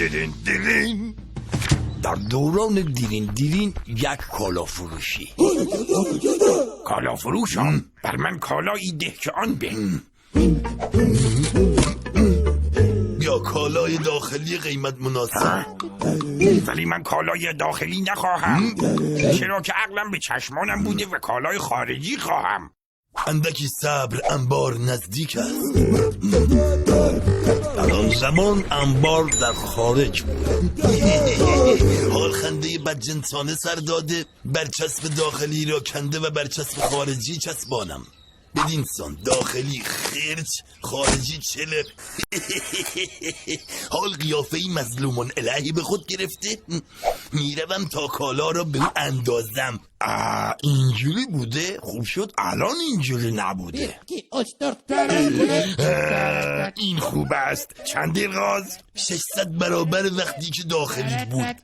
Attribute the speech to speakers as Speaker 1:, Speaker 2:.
Speaker 1: دیرین دیرین.
Speaker 2: در دوران دیرین یک کالا فروشی.
Speaker 1: کالا فروشم بر من کالایی ده که آن به.
Speaker 3: یا کالای داخلی قیمت مناسب.
Speaker 1: ولی من کالای داخلی نخواهم، چرا که عقلم به چشمانم بوده و کالای خارجی خواهم.
Speaker 3: اندکی صبر، انبار نزدیک است. در آن زمان انبار در خارج بود. حال خنده بدجنسانه سر داده، برچسب داخلی را کنده و برچسب خارجی چسبانم. بدین سان داخلی خرچ، خارجی چلق. حال قیافه‌ای مظلومون الهی به خود گرفته. میروم تا کالا را به او اندازم.
Speaker 2: اینجوری بوده؟ خوب شد الان اینجوری نبوده.
Speaker 1: این خوب است. چند دلغاز؟
Speaker 3: 600 برابر وقتی که داخلی بود.